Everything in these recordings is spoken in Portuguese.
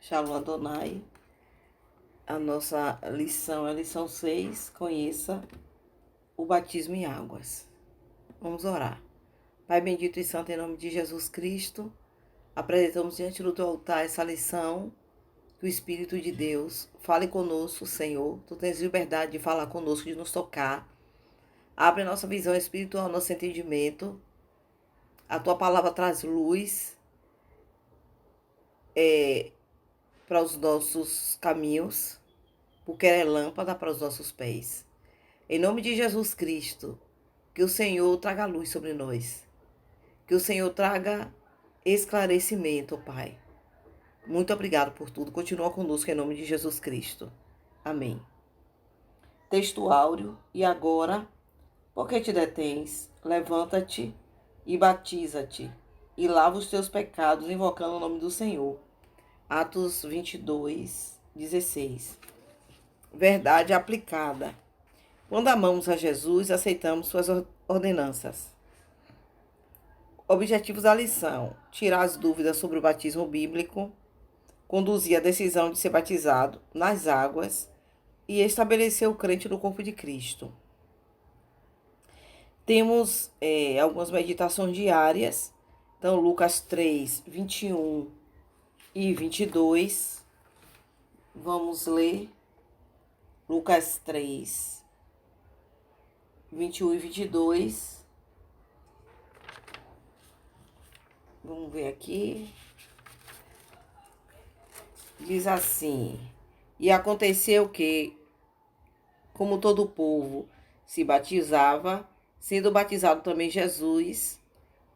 Shalom Adonai. A nossa lição é a lição 6. Conheça o batismo em águas. Vamos orar. Pai bendito e santo, em nome de Jesus Cristo, apresentamos diante do teu altar essa lição. Que o Espírito de Deus fale conosco, Senhor. Tu tens liberdade de falar conosco, de nos tocar. Abre nossa visão espiritual, nosso entendimento. A tua palavra traz luz para os nossos caminhos, porque ela é lâmpada para os nossos pés. Em nome de Jesus Cristo, que o Senhor traga luz sobre nós. Que o Senhor traga esclarecimento, Pai. Muito obrigado por tudo. Continua conosco em nome de Jesus Cristo. Amém. Texto áureo. E agora, por que te detens? Levanta-te e batiza-te e lava os teus pecados, invocando o nome do Senhor. Atos 22, 16. Verdade aplicada. Quando amamos a Jesus, aceitamos suas ordenanças. Objetivos da lição: tirar as dúvidas sobre o batismo bíblico, conduzir a decisão de ser batizado nas águas e estabelecer o crente no corpo de Cristo. Temos algumas meditações diárias. Então, Lucas 3, 21 e 22. Vamos ler Lucas 3, 21 e 22. Vamos ver aqui. Diz assim: E aconteceu que, como todo o povo se batizava, sendo batizado também Jesus,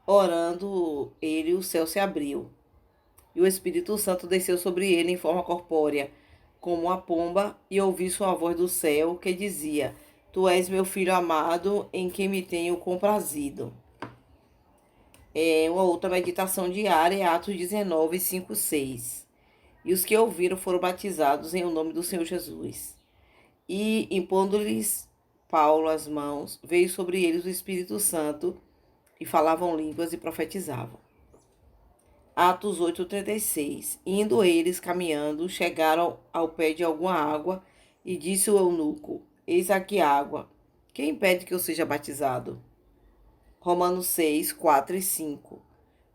orando ele, o céu se abriu. E o Espírito Santo desceu sobre ele em forma corpórea, como uma pomba, e ouvi sua voz do céu, que dizia: Tu és meu filho amado, em quem me tenho comprazido. Uma outra meditação diária é Atos 19, 5, 6. E os que ouviram foram batizados em o nome do Senhor Jesus. E, impondo-lhes Paulo as mãos, veio sobre eles o Espírito Santo, e falavam línguas e profetizavam. Atos 8:36. Indo eles caminhando, chegaram ao pé de alguma água, e disse o eunuco: Eis aqui água. Quem impede que eu seja batizado? Romanos 6, 4 e 5.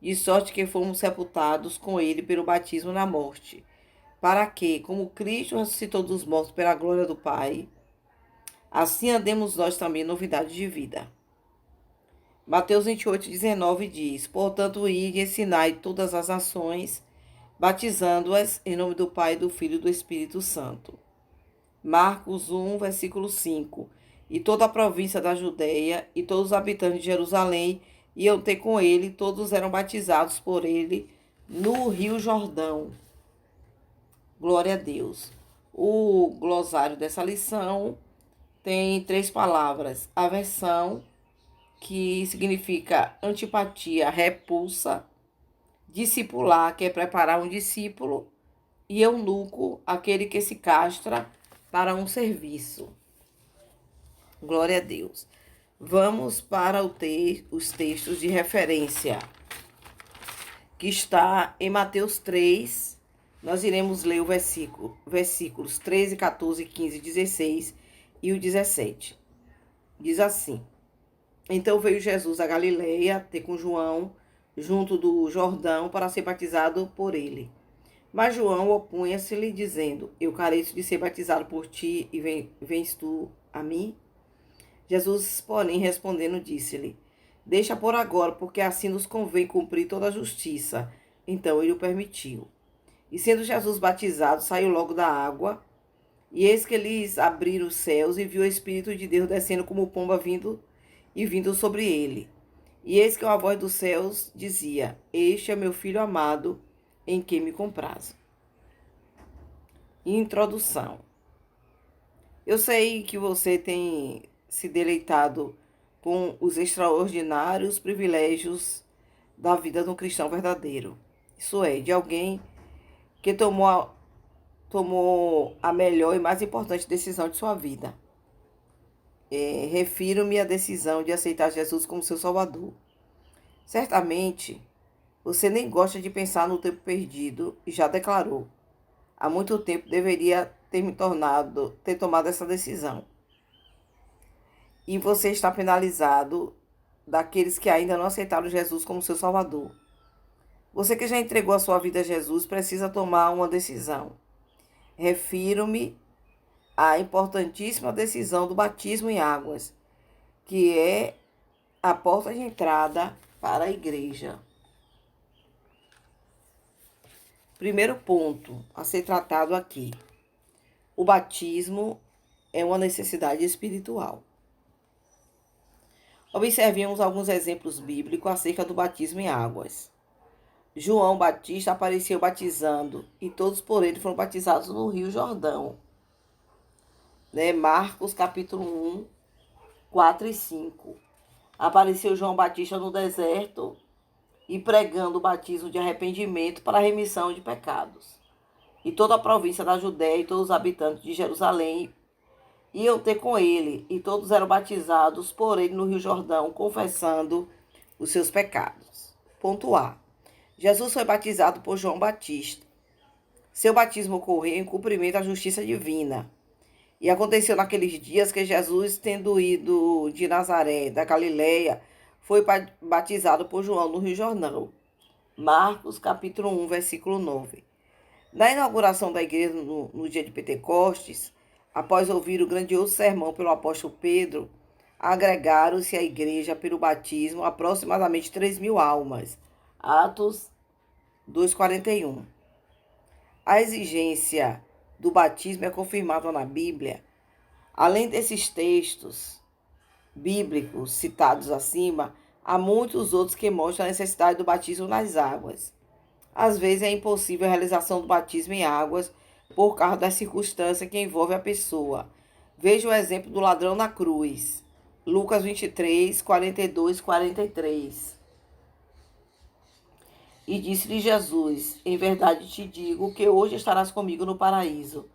De sorte que fomos sepultados com ele pelo batismo na morte, para que, como Cristo ressuscitou dos mortos pela glória do Pai, assim andemos nós também em novidade de vida. Mateus 28, 19 diz: Portanto, ide e ensinai todas as nações, batizando-as em nome do Pai, do Filho e do Espírito Santo. Marcos 1, versículo 5. E toda a província da Judéia e todos os habitantes de Jerusalém iam ter com ele, todos eram batizados por ele no Rio Jordão. Glória a Deus. O glossário dessa lição tem 3 palavras: aversão, que significa antipatia, repulsa; discipular, que é preparar um discípulo; e eunuco, aquele que se castra para um serviço. Glória a Deus. Vamos para os textos de referência, que está em Mateus 3. Nós iremos ler versículos 13, 14, 15, 16 e o 17. Diz assim: Então veio Jesus a Galileia ter com João, junto do Jordão, para ser batizado por ele. Mas João opunha-se-lhe, dizendo: Eu careço de ser batizado por ti, e vens tu a mim? Jesus, porém, respondendo, disse-lhe: Deixa por agora, porque assim nos convém cumprir toda a justiça. Então ele o permitiu. E sendo Jesus batizado, saiu logo da água. E eis que lhes abriram os céus, e viu o Espírito de Deus descendo como pomba vindo sobre ele. E eis que uma voz dos céus dizia: Este é meu filho amado, em quem me comprazo. Introdução. Eu sei que você tem se deleitado com os extraordinários privilégios da vida de um cristão verdadeiro. Isso é, de alguém que tomou a melhor e mais importante decisão de sua vida. Refiro-me à decisão de aceitar Jesus como seu Salvador. Certamente, você nem gosta de pensar no tempo perdido e já declarou: há muito tempo deveria ter tomado essa decisão. E você está penalizado daqueles que ainda não aceitaram Jesus como seu Salvador. Você que já entregou a sua vida a Jesus precisa tomar uma decisão. Refiro-me à importantíssima decisão do batismo em águas, que é a porta de entrada para a igreja. Primeiro ponto a ser tratado aqui. O batismo é uma necessidade espiritual. Observemos alguns exemplos bíblicos acerca do batismo em águas. João Batista apareceu batizando e todos por ele foram batizados no Rio Jordão. Marcos capítulo 1, 4 e 5. Apareceu João Batista no deserto e pregando o batismo de arrependimento para a remissão de pecados. E toda a província da Judéia e todos os habitantes de Jerusalém iam ter com ele, e todos eram batizados por ele no Rio Jordão, confessando os seus pecados. Ponto A. Jesus foi batizado por João Batista. Seu batismo ocorreu em cumprimento à justiça divina. E aconteceu naqueles dias que Jesus, tendo ido de Nazaré, da Galileia, foi batizado por João no Rio Jordão. Marcos, capítulo 1, versículo 9. Na inauguração da igreja no dia de Pentecostes, após ouvir o grandioso sermão pelo apóstolo Pedro, agregaram-se à igreja pelo batismo aproximadamente 3.000 almas. Atos 2,41. A exigência do batismo é confirmada na Bíblia. Além desses textos bíblicos citados acima, há muitos outros que mostram a necessidade do batismo nas águas. Às vezes é impossível a realização do batismo em águas por causa da circunstância que envolve a pessoa. Veja o exemplo do ladrão na cruz. Lucas 23, 42, 43. E disse-lhe Jesus: em verdade te digo que hoje estarás comigo no paraíso.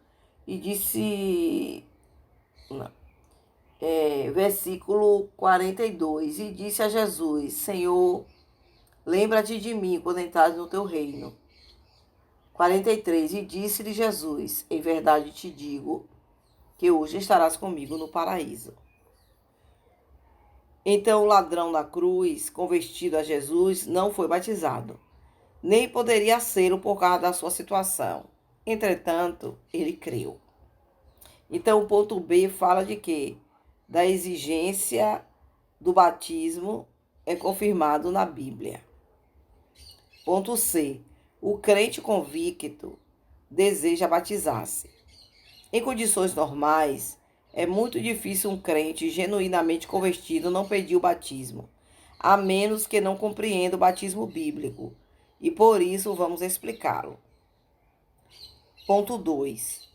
E disse... versículo 42. E disse a Jesus: Senhor, lembra-te de mim quando entrares no teu reino. 43. E disse-lhe Jesus: em verdade te digo que hoje estarás comigo no paraíso. Então o ladrão na cruz, convertido a Jesus, não foi batizado, nem poderia ser por causa da sua situação. Entretanto, ele creu. Então o ponto B fala de quê? Da exigência do batismo é confirmado na Bíblia. Ponto C. O crente convicto deseja batizar-se. Em condições normais, é muito difícil um crente genuinamente convertido não pedir o batismo, a menos que não compreenda o batismo bíblico, e por isso vamos explicá-lo. Ponto 2.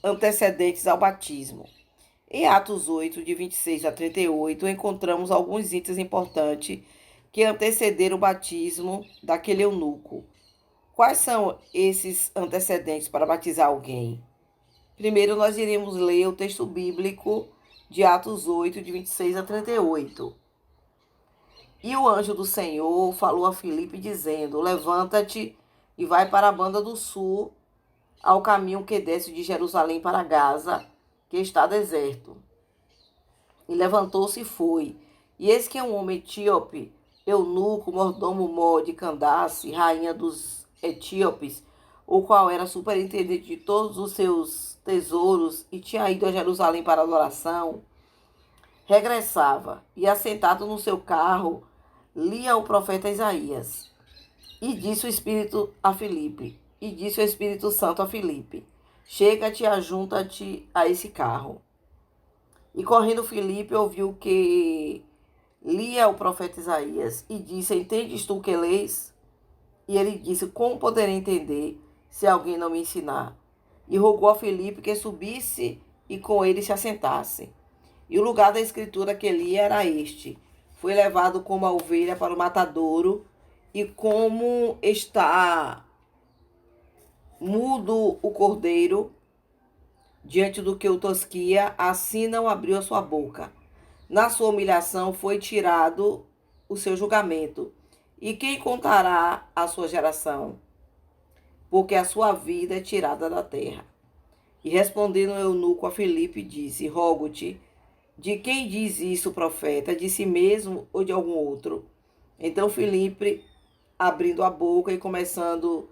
Antecedentes ao batismo. Em Atos 8, de 26 a 38, encontramos alguns itens importantes que antecederam o batismo daquele eunuco. Quais são esses antecedentes para batizar alguém? Primeiro, nós iremos ler o texto bíblico de Atos 8, de 26 a 38. E o anjo do Senhor falou a Filipe, dizendo: levanta-te e vai para a banda do sul, ao caminho que desce de Jerusalém para Gaza, que está deserto. E levantou-se e foi. E eis que um homem etíope, eunuco, mordomo de Candace, rainha dos etíopes, o qual era superintendente de todos os seus tesouros e tinha ido a Jerusalém para adoração, regressava e, assentado no seu carro, lia o profeta Isaías. E disse o Espírito a Filipe, e disse o Espírito Santo a Filipe: chega-te e ajunta-te a esse carro. E correndo Filipe ouviu que lia o profeta Isaías e disse: entendes tu que lês? E ele disse: como poderei entender se alguém não me ensinar? E rogou a Filipe que subisse e com ele se assentasse. E o lugar da escritura que lia era este: foi levado como a ovelha para o matadouro, e como está mudo o cordeiro diante do que o tosquia, assim não abriu a sua boca. Na sua humilhação foi tirado o seu julgamento. E quem contará a sua geração? porque a sua vida é tirada da terra. E respondendo o eunuco a Filipe, disse: Rogo-te, de quem diz isso o profeta? De si mesmo ou de algum outro? Então Filipe, abrindo a boca e começando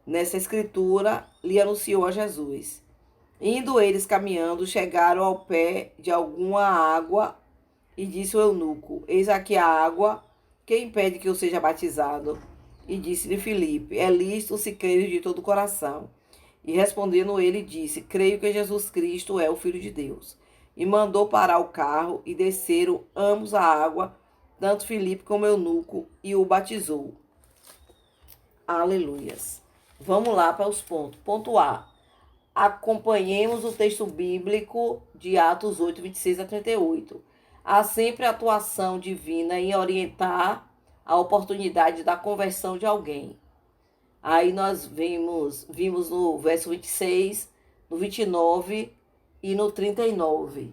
nessa escritura, lhe anunciou a Jesus. Indo eles caminhando, chegaram ao pé de alguma água e disse o eunuco: Eis aqui a água, quem impede que eu seja batizado? E disse-lhe Filipe: É lícito se creres de todo o coração. E respondendo ele, disse: Creio que Jesus Cristo é o Filho de Deus. E mandou parar o carro e desceram ambos a água, tanto Filipe como o eunuco, e o batizou. Aleluias. Vamos lá para os pontos. Ponto A. Acompanhemos o texto bíblico de Atos 8, 26 a 38. Há sempre atuação divina em orientar a oportunidade da conversão de alguém. Aí nós vimos no verso 26, no 29 e no 39.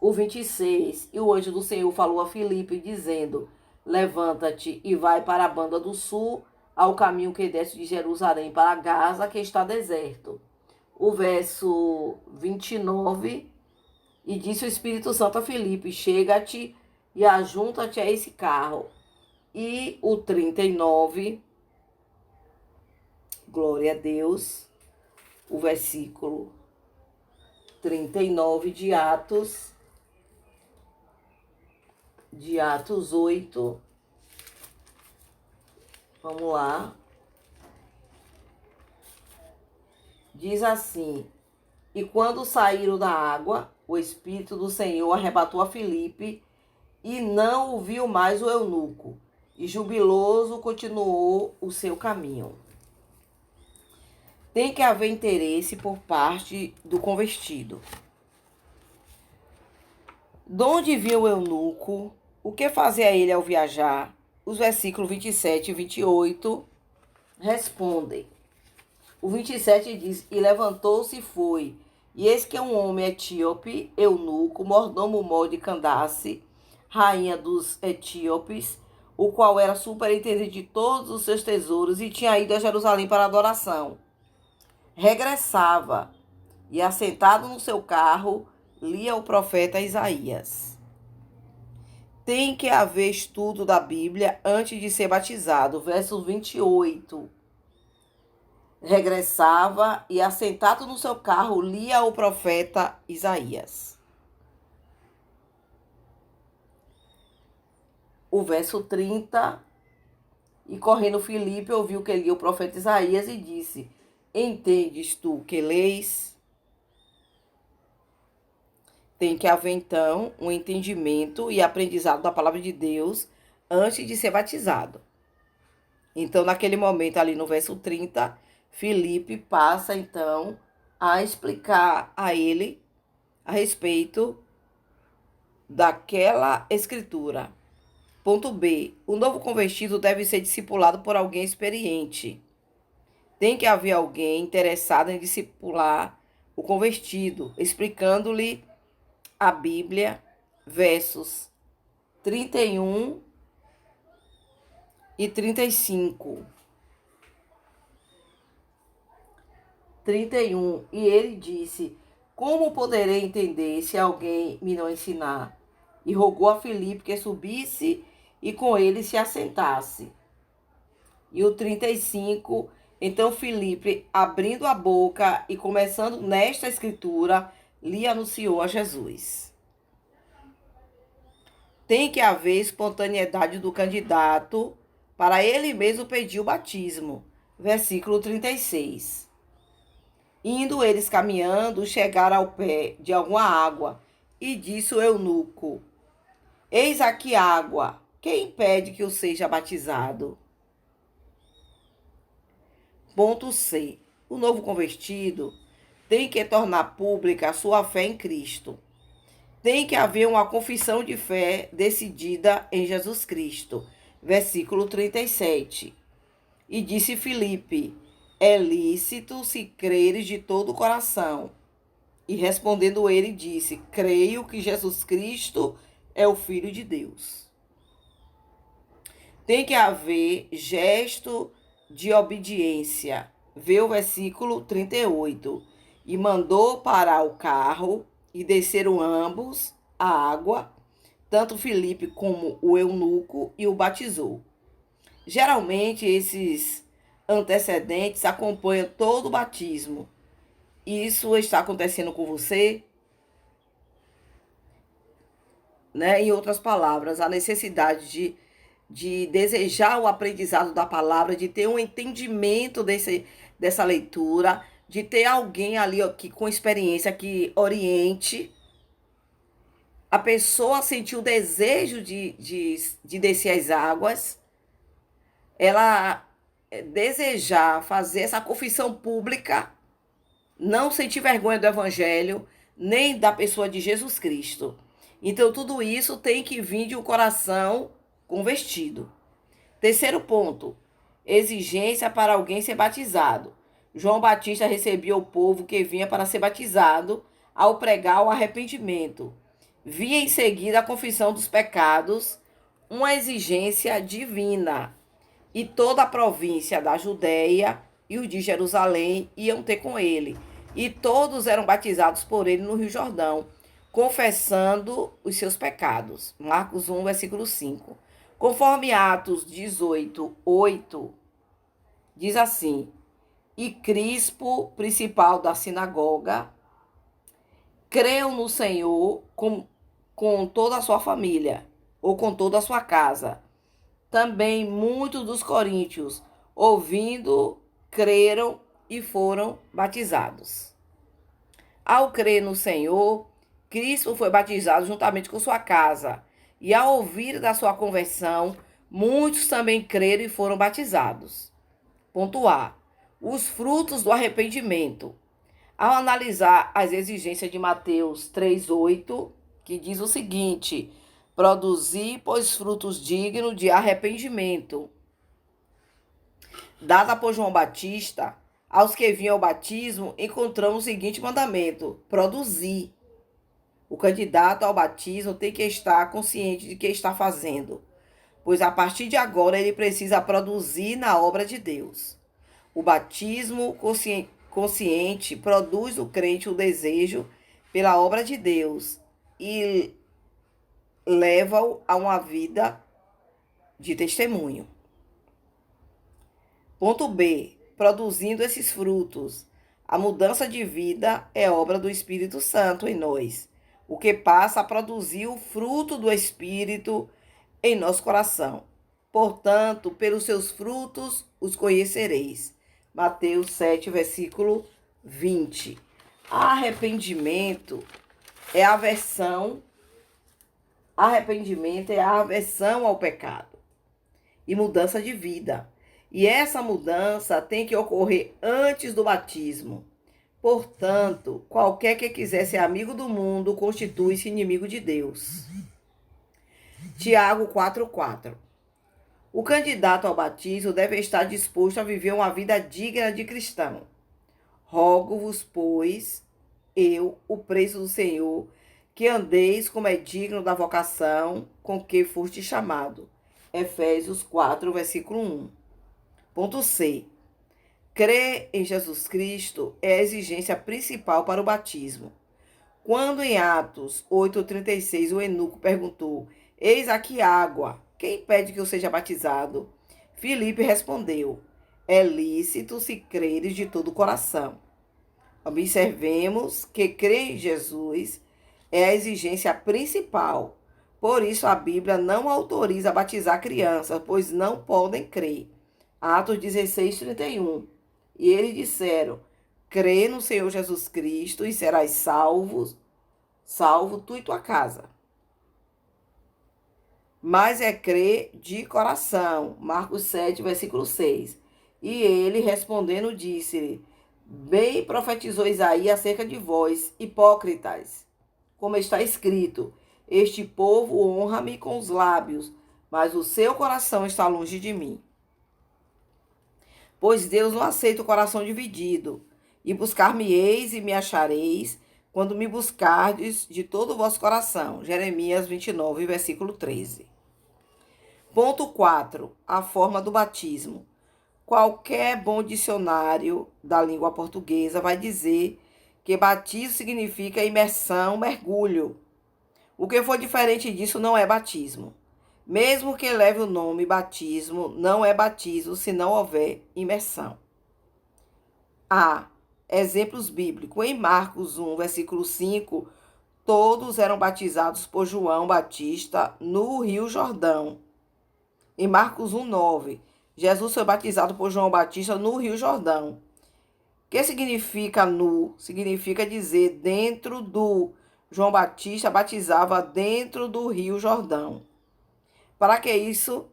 O 26, e o anjo do Senhor falou a Filipe, dizendo: Levanta-te e vai para a banda do sul, ao caminho que desce de Jerusalém para Gaza, que está deserto. O verso 29, e disse o Espírito Santo a Filipe: Chega-te e ajunta-te a esse carro. E o 39, glória a Deus, o versículo 39 de Atos 8. Vamos lá. Diz assim: E quando saíram da água, o Espírito do Senhor arrebatou a Filipe, e não o viu mais o eunuco, e jubiloso continuou o seu caminho. Tem que haver interesse por parte do convertido. De onde vinha o eunuco? O que fazia ele ao viajar? Os versículos 27 e 28 respondem. O 27 diz: E levantou-se e foi. E eis que um homem etíope, eunuco, mordomo de Candace, rainha dos etíopes, o qual era superintendente de todos os seus tesouros e tinha ido a Jerusalém para adoração, regressava e, assentado no seu carro, lia o profeta Isaías. Tem que haver estudo da Bíblia antes de ser batizado. Verso 28. Regressava e, assentado no seu carro, lia o profeta Isaías. O verso 30. E correndo Filipe ouviu que lia o profeta Isaías e disse: Entendes tu que leis? Tem que haver, então, um entendimento e aprendizado da palavra de Deus antes de ser batizado. Então, naquele momento, ali no verso 30, Filipe passa, então, a explicar a ele a respeito daquela escritura. Ponto B. O novo convertido deve ser discipulado por alguém experiente. Tem que haver alguém interessado em discipular o convertido, explicando-lhe a Bíblia, versos 31 e 35. 31. E ele disse: Como poderei entender se alguém me não ensinar? E rogou a Filipe que subisse e com ele se assentasse. E o 35. Então Filipe, abrindo a boca e começando nesta escritura, lhe anunciou a Jesus. Tem que haver espontaneidade do candidato para ele mesmo pedir o batismo. Versículo 36. Indo eles caminhando, chegaram ao pé de alguma água, e disse o eunuco: Eis aqui água, quem impede que eu seja batizado? Ponto C. O novo convertido tem que tornar pública a sua fé em Cristo. Tem que haver uma confissão de fé decidida em Jesus Cristo. Versículo 37. E disse Filipe: É lícito se creres de todo o coração. E respondendo ele, disse: Creio que Jesus Cristo é o Filho de Deus. Tem que haver gesto de obediência. vê o versículo 38. E mandou parar o carro, e desceram ambos à água, tanto Filipe como o eunuco, e o batizou. Geralmente, esses antecedentes acompanham todo o batismo. Isso está acontecendo com você? Né? Em outras palavras, a necessidade de desejar o aprendizado da palavra, de ter um entendimento dessa leitura, de ter alguém ali ó, que, com experiência que oriente. A pessoa sentiu o desejo de descer as águas, ela desejar fazer essa confissão pública, não sentir vergonha do evangelho, nem da pessoa de Jesus Cristo. Então, tudo isso tem que vir de um coração convertido. Terceiro ponto, exigência para alguém ser batizado. João Batista recebia o povo que vinha para ser batizado ao pregar o arrependimento. Via em seguida a confissão dos pecados, uma exigência divina. E toda a província da Judéia e o de Jerusalém iam ter com ele. E todos eram batizados por ele no Rio Jordão, confessando os seus pecados. Marcos 1, versículo 5. Conforme Atos 18, 8, diz assim: E Crispo, principal da sinagoga, creu no Senhor com toda a sua família, ou com toda a sua casa. Também muitos dos coríntios, ouvindo, creram e foram batizados. Ao crer no Senhor, Cristo foi batizado juntamente com sua casa. E ao ouvir da sua conversão, muitos também creram e foram batizados. Ponto A. Os frutos do arrependimento. Ao analisar as exigências de Mateus 3,8, que diz o seguinte: produzir, pois, frutos dignos de arrependimento. Dada por João Batista, aos que vinham ao batismo, encontramos o seguinte mandamento: produzir. O candidato ao batismo tem que estar consciente de que está fazendo, pois a partir de agora ele precisa produzir na obra de Deus. O batismo consciente produz no crente o desejo pela obra de Deus e leva-o a uma vida de testemunho. Ponto B. Produzindo esses frutos. A mudança de vida é obra do Espírito Santo em nós, o que passa a produzir o fruto do Espírito em nosso coração. Portanto, pelos seus frutos os conhecereis. Mateus 7, versículo 20. Arrependimento é a aversão ao pecado e mudança de vida. E essa mudança tem que ocorrer antes do batismo. Portanto, qualquer que quiser ser amigo do mundo constitui-se inimigo de Deus. Tiago 4,4. O candidato ao batismo deve estar disposto a viver uma vida digna de cristão. Rogo-vos, pois, eu, o preso do Senhor, que andeis como é digno da vocação com que foste chamado. Efésios 4, versículo 1. Ponto C. Crer em Jesus Cristo é a exigência principal para o batismo. Quando em Atos 8,36 o eunuco perguntou: Eis aqui água, quem impede que eu seja batizado? Filipe respondeu: É lícito se creres de todo o coração. Observemos que crer em Jesus é a exigência principal. Por isso a Bíblia não autoriza a batizar crianças, pois não podem crer. Atos 16:31. E eles disseram: crê no Senhor Jesus Cristo e serás salvo tu e tua casa. Mas é crer de coração. Marcos 7, versículo 6. E ele, respondendo, disse-lhe: bem profetizou Isaías acerca de vós, hipócritas, como está escrito: este povo honra-me com os lábios, mas o seu coração está longe de mim. Pois Deus não aceita o coração dividido. E buscar-me-eis e me achareis, quando me buscardes de todo o vosso coração. Jeremias 29, versículo 13. Ponto 4. A forma do batismo. Qualquer bom dicionário da língua portuguesa vai dizer que batismo significa imersão, mergulho. O que for diferente disso não é batismo. Mesmo que leve o nome batismo, não é batismo se não houver imersão. Há exemplos bíblicos. Em Marcos 1, versículo 5, todos eram batizados por João Batista no Rio Jordão. Em Marcos 1, 9, Jesus foi batizado por João Batista no Rio Jordão. O que significa nu? Significa dizer dentro do. João Batista batizava dentro do Rio Jordão. Para que isso,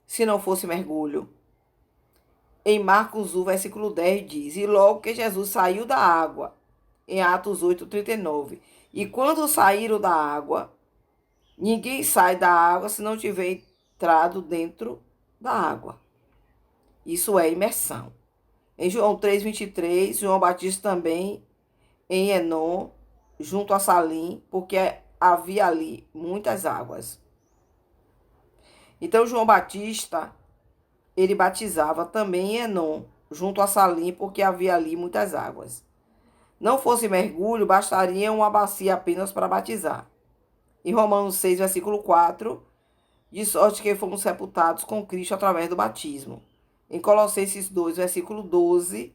se não fosse mergulho? Em Marcos 1, versículo 10 diz: E logo que Jesus saiu da água, em Atos 8, 39. E quando saíram da água, ninguém sai da água se não tiver entrado dentro da água. Isso é imersão. Em João 3, 23, João Batista também em Enom, junto a Salim, porque havia ali muitas águas. Então, João Batista, ele batizava também em Enom, junto a Salim, porque havia ali muitas águas. Não fosse mergulho, bastaria uma bacia apenas para batizar. Em Romanos 6, versículo 4, de sorte que fomos sepultados com Cristo através do batismo. Em Colossenses 2, versículo 12,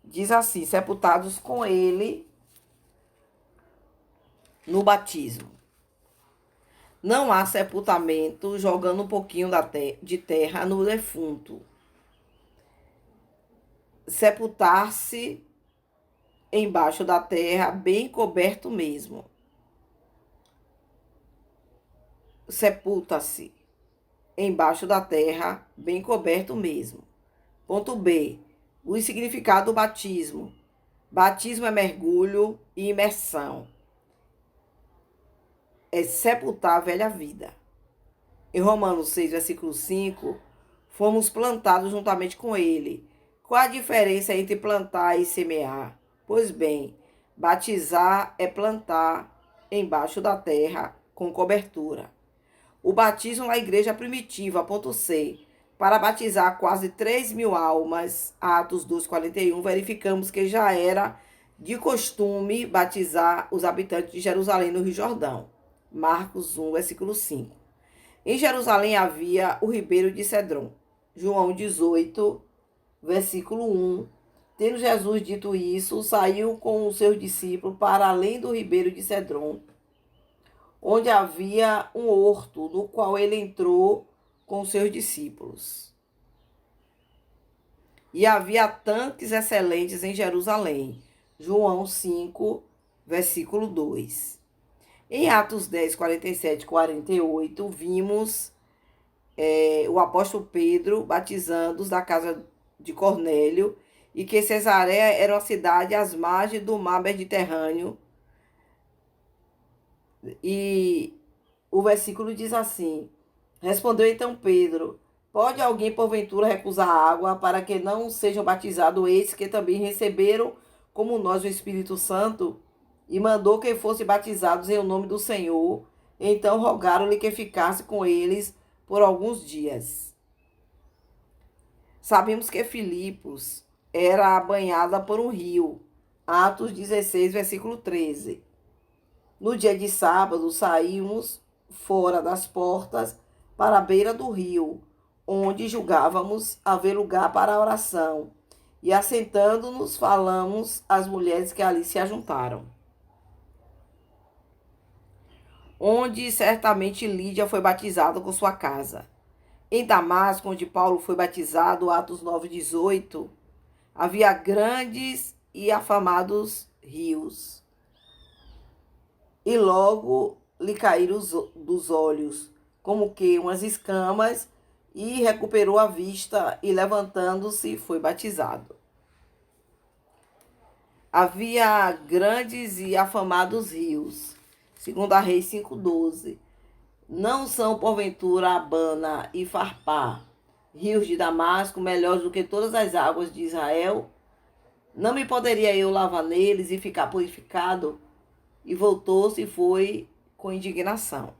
diz assim: sepultados com ele no batismo. Não há sepultamento jogando um pouquinho de terra no defunto. Sepultar-se embaixo da terra, bem coberto mesmo. Sepulta-se embaixo da terra, bem coberto mesmo. Ponto B. O significado do batismo. Batismo é mergulho e imersão. É sepultar a velha vida. Em Romanos 6, versículo 5, fomos plantados juntamente com ele. Qual a diferença entre plantar e semear? Pois bem, batizar é plantar embaixo da terra com cobertura. O batismo na igreja primitiva, ponto C. Para batizar quase 3.000 almas, Atos 2,41, verificamos que já era de costume batizar os habitantes de Jerusalém no Rio Jordão. Marcos 1, versículo 5. Em Jerusalém havia o ribeiro de Cedron. João 18, versículo 1. Tendo Jesus dito isso, saiu com os seus discípulos para além do ribeiro de Cedron, onde havia um horto, no qual ele entrou com os seus discípulos. E havia tanques excelentes em Jerusalém. João 5, versículo 2. Em Atos 10, 47 e 48, vimos o apóstolo Pedro batizando-os da casa de Cornélio, e que Cesareia era uma cidade às margens do mar Mediterrâneo. E o versículo diz assim: respondeu então Pedro: pode alguém porventura recusar água para que não sejam batizados esses que também receberam como nós o Espírito Santo? E mandou que fossem batizados em nome do Senhor. Então rogaram-lhe que ficasse com eles por alguns dias. Sabemos que Filipos era banhada por um rio. Atos 16, versículo 13. No dia de sábado, saímos fora das portas para a beira do rio, onde julgávamos haver lugar para a oração. E assentando-nos, falamos às mulheres que ali se ajuntaram. Onde certamente Lídia foi batizada com sua casa. Em Damasco, onde Paulo foi batizado, Atos 9, 18, havia grandes e afamados rios. E logo lhe caíram dos olhos, como que umas escamas, e recuperou a vista, e levantando-se, foi batizado. Havia grandes e afamados rios. 2 Reis 5,12. Não são, porventura, Abana e Farpá, rios de Damasco, melhores do que todas as águas de Israel? Não me poderia eu lavar neles e ficar purificado? E voltou-se e foi com indignação.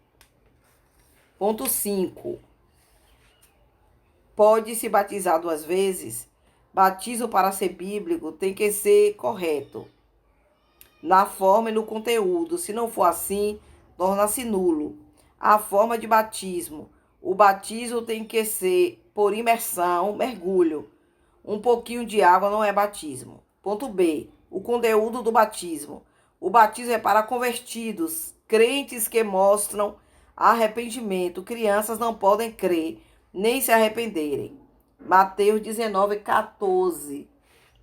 Ponto 5. pode se batizar 2 vezes? Batismo, para ser bíblico, tem que ser correto na forma e no conteúdo. Se não for assim, torna-se nulo. A forma de batismo. O batismo tem que ser por imersão, mergulho. Um pouquinho de água não é batismo. Ponto B. O conteúdo do batismo. O batismo é para convertidos, crentes que mostram arrependimento. Crianças não podem crer, nem se arrependerem. Mateus 19:14,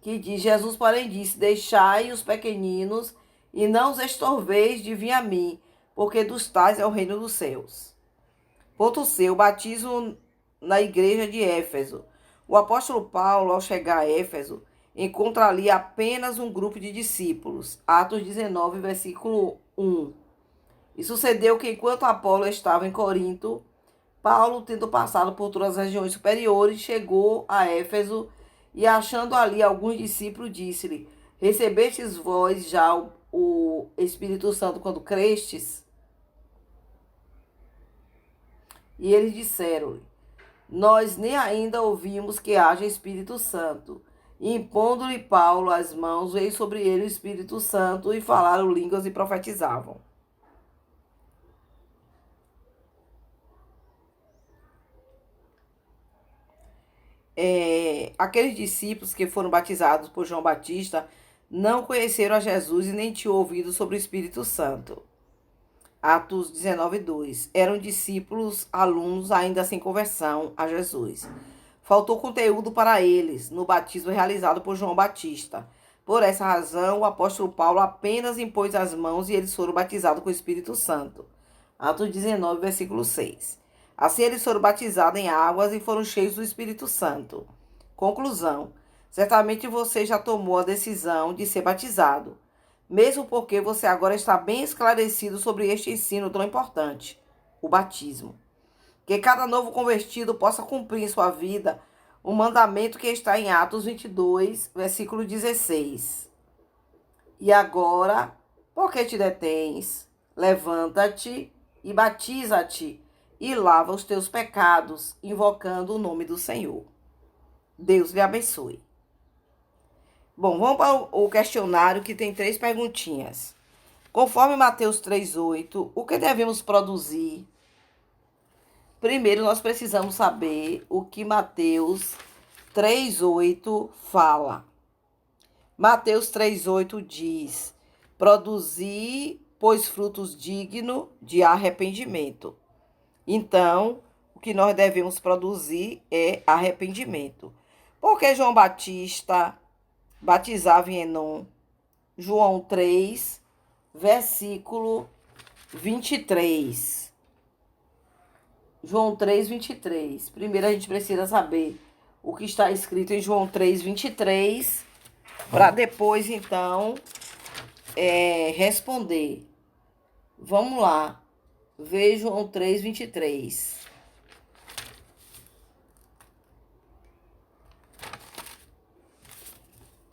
que diz: Jesus, porém, disse: deixai os pequeninos e não os estorveis de vir a mim, porque dos tais é o reino dos céus. Ponto C. O batismo na igreja de Éfeso. O apóstolo Paulo, ao chegar a Éfeso, encontra ali apenas um grupo de discípulos. Atos 19, versículo 1. E sucedeu que, enquanto Apolo estava em Corinto, Paulo, tendo passado por todas as regiões superiores, chegou a Éfeso e, achando ali alguns discípulos, disse-lhe: recebestes vós já o Espírito Santo quando crestes? E eles disseram-lhe: nós nem ainda ouvimos que haja Espírito Santo. E impondo-lhe Paulo as mãos, veio sobre ele o Espírito Santo, e falaram línguas e profetizavam. Aqueles discípulos que foram batizados por João Batista não conheceram a Jesus e nem tinham ouvido sobre o Espírito Santo. Atos 19:2. Eram discípulos, alunos ainda sem conversão a Jesus. Faltou conteúdo para eles no batismo realizado por João Batista. Por essa razão, o apóstolo Paulo apenas impôs as mãos e eles foram batizados com o Espírito Santo. Atos 19, versículo 6. Assim eles foram batizados em águas e foram cheios do Espírito Santo. Conclusão: certamente você já tomou a decisão de ser batizado, mesmo porque você agora está bem esclarecido sobre este ensino tão importante, o batismo. Que cada novo convertido possa cumprir em sua vida o mandamento que está em Atos 22, versículo 16. E agora, por que te detens? Levanta-te e batiza-te e lava os teus pecados, invocando o nome do Senhor. Deus lhe abençoe. Bom, vamos para o questionário, que tem 3 perguntinhas. Conforme Mateus 3:8, o que devemos produzir? Primeiro, nós precisamos saber o que Mateus 3:8 fala. Mateus 3:8 diz: produzir, pois, frutos dignos de arrependimento. Então, o que nós devemos produzir é arrependimento. Porque João Batista batizava em Enom? João 3, versículo 23. João 3, 23. Primeiro a gente precisa saber o que está escrito em João 3, 23, para depois, então, responder. Vamos lá. Ver João 3, 23.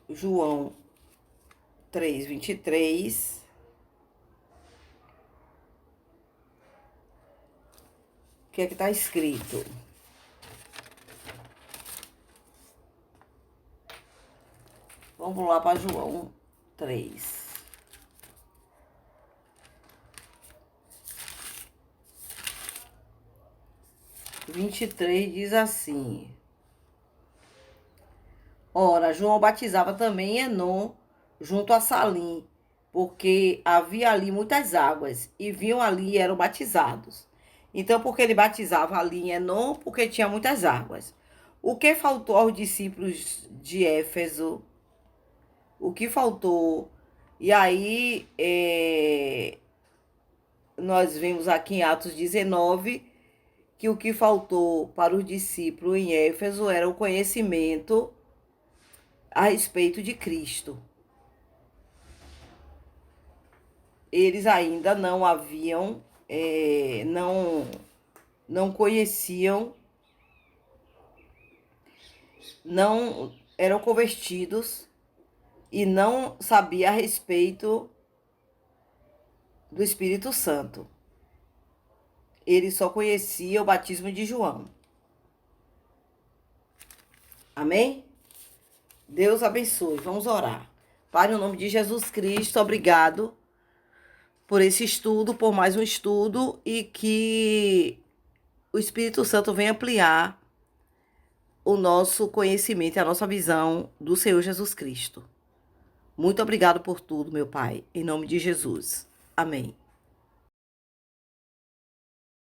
João 3, 23. O que é que está escrito? Vamos lá para João 3. Vinte e três diz assim: ora, João batizava também em Enom, junto a Salim, porque havia ali muitas águas, e vinham ali e eram batizados. Então, porque ele batizava ali em Enom, porque tinha muitas águas. O que faltou aos discípulos de Éfeso? O que faltou? E aí, nós vimos aqui em Atos 19 que o que faltou para os discípulos em Éfeso era o conhecimento a respeito de Cristo. Eles ainda não haviam, não conheciam, não eram convertidos e não sabiam a respeito do Espírito Santo. Eles só conheciam o batismo de João. Amém? Deus abençoe. Vamos orar. Pai, no nome de Jesus Cristo, obrigado por esse estudo, por mais um estudo, e que o Espírito Santo venha ampliar o nosso conhecimento e a nossa visão do Senhor Jesus Cristo. Muito obrigado por tudo, meu Pai, em nome de Jesus. Amém.